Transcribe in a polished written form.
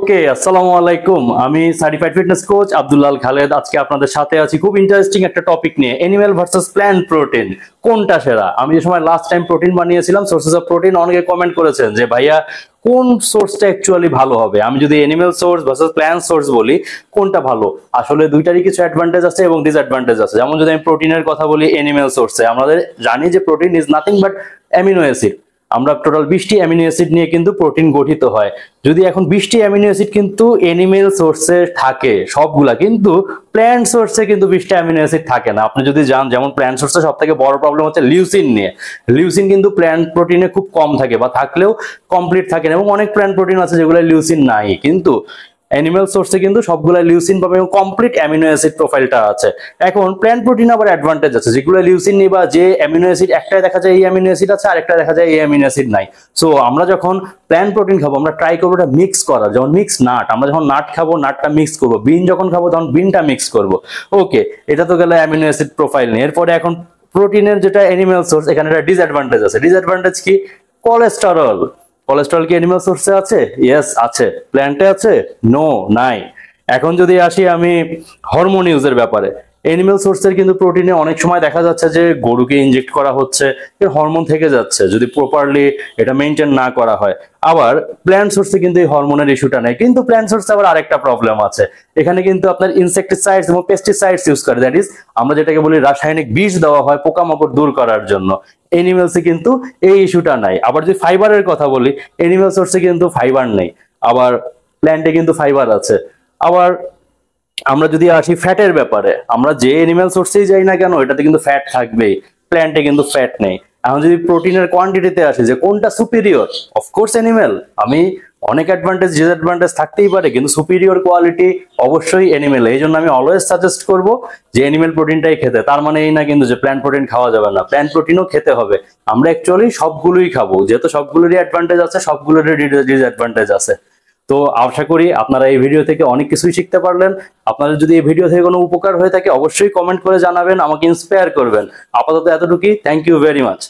ওকে, আসসালামু আলাইকুম। আমি certified fitness coach Abdullah Khaled. আজকে আপনাদের সাথে আছি খুব ইন্টারেস্টিং একটা টপিক নিয়ে, অ্যানিমাল ভার্সেস প্ল্যান্ট প্রোটিন কোনটা সেরা। আমি যে সময় লাস্ট টাইম প্রোটিন বানিয়েছিলাম, সোর্সেস অফ প্রোটিন, অনেকে কমেন্ট করেছেন যে ভাইয়া কোন সোর্সটা অ্যাকচুয়ালি ভালো হবে। আমি যদি animal source versus plant source বলি, কোনটা ভালো? আসলে দুইটারই কিছু অ্যাডভান্টেজ আছে এবং ডিসঅ্যাডভান্টেজ আছে। যেমন যদি আমি প্রোটিনের কথা বলি, অ্যানিমাল সোর্সে আমাদের জানি যে protein is nothing but amino acid. আমরা টোটাল 20টি অ্যামিনো অ্যাসিড নিয়ে কিন্তু প্রোটিন গঠিত হয়। যদি এখন 20টি অ্যামিনো অ্যাসিড কিন্তু অ্যানিমেল সোর্সে থাকে সবগুলা, কিন্তু প্ল্যান্ট সোর্সে কিন্তু 20টা অ্যামিনো অ্যাসিড থাকে না। আপনি যদি জান, যেমন প্ল্যান্ট সোর্সে সব থেকে বড় প্রবলেম হচ্ছে লিউসিন নিয়ে। লিউসিন কিন্তু প্ল্যান্ট প্রোটিনে খুব কম থাকে, বা থাকলেও কমপ্লিট থাকে না, এবং অনেক প্ল্যান্ট প্রোটিন আছে যেগুলো লিউসিন নাই, কিন্তু অ্যানিমাল সোর্সে কিন্তু সবগুলা লিউসিন পাবে এবং কমপ্লিট অ্যামিনো অ্যাসিড প্রোফাইলটা আছে। এখন প্ল্যান্ট প্রোটিন আবার অ্যাডভান্টেজ আছে, যেগুলো লিউসিন নেই, বা যে অ্যামিনো অ্যাসিড একটাই দেখা যায় এই অ্যামিনো অ্যাসিড আছে, আর একটা দেখা যায় এই অ্যামিনো অ্যাসিড নাই। সো আমরা যখন প্ল্যান্ট প্রোটিন খাবো, আমরা ট্রাই করবো এটা মিক্স করার। যেমন মিক্স নাট, আমরা যখন নাট খাবো নাটটা মিক্স করবো, বিন যখন খাবো তখন বিনটা মিক্স করবো। ওকে, এটা তো গেলে অ্যামিনো অ্যাসিড প্রোফাইল নিয়ে। এরপরে এখন প্রোটিনের যেটা অ্যানিমাল সোর্স, এখানে একটা ডিসঅ্যাডভান্টেজ আছে। ডিসঅ্যাডভান্টেজ কি? কোলেস্টেরল। কোলেস্টেরল কি অ্যানিমাল সোর্সে আছে? ইয়েস আছে। প্ল্যান্টে আছে? নো, নাই। এখন যদি আসি আমি হরমোন ইউজের ব্যাপারে, এনিম্যাল সোর্সের কিন্তু প্রোটিনে অনেক সময় দেখা যাচ্ছে যে গরুকে ইনজেক্ট করা হচ্ছে, এর হরমোন থেকে যাচ্ছে যদি প্রপারলি এটা মেনটেন না করা হয়। আবার প্ল্যান্ট সোর্সে কিন্তু এই হরমোনের ইস্যুটা নেই, কিন্তু প্ল্যান্ট সোর্সে আবার আরেকটা প্রবলেম আছে। এখানে কিন্তু আপনার ইনসেকটিসাইডস এবং পেস্টিসাইডস ইউজ করে, দ্যাট ইজ আমরা যেটাকে বলি রাসায়নিক বিষ দেওয়া হয় পোকামাকড় দূর করার জন্য। এনিমেলসে কিন্তু এই ইস্যুটা নাই। আবার যদি ফাইবারের কথা বলি, এনিমেল সোর্সে কিন্তু ফাইবার নেই, আবার প্ল্যান্টে কিন্তু ফাইবার আছে। আবার আমরা যদি আসি ফ্যাটের ব্যাপারে, আমরা যে এনিম্যাল সোর্সেই যাই না কেন, এটাতে কিন্তু ফ্যাট থাকবেই, প্ল্যান্টে কিন্তু ফ্যাট নেই। এখন যদি প্রোটিনের কোয়ান্টিটিতে আসি যে কোনটা সুপিরিয়র, অফকোর্স এনিম্যাল। আমি অনেক অ্যাডভান্টেজ ডিসঅ্যাডভান্টেজ থাকতেই পারে, কিন্তু সুপিরিয়র কোয়ালিটি অবশ্যই এনিমেল। এই জন্য আমি অলওয়েজ সাজেস্ট করব যে এনিমেল প্রোটিনটাই খেতে। তার মানে এই না কিন্তু যে প্ল্যান্ট প্রোটিন খাওয়া যাবে না, প্ল্যান্ট প্রোটিনও খেতে হবে। আমরা অ্যাকচুয়ালি সবগুলোই খাবো, যেহেতু সবগুলোরই অ্যাডভান্টেজ আছে, সবগুলোরই ডিসঅ্যাডভান্টেজ আছে। তো আশা করি আপনারা এই ভিডিও থেকে অনেক কিছুই শিখতে পারলেন। আপনাদের যদি এই ভিডিও থেকে কোনো উপকার হয়ে থাকে, অবশ্যই কমেন্ট করে জানাবেন, আমাকে ইন্সপায়ার করবেন। আপাতত এতটুকুই। Thank you very much.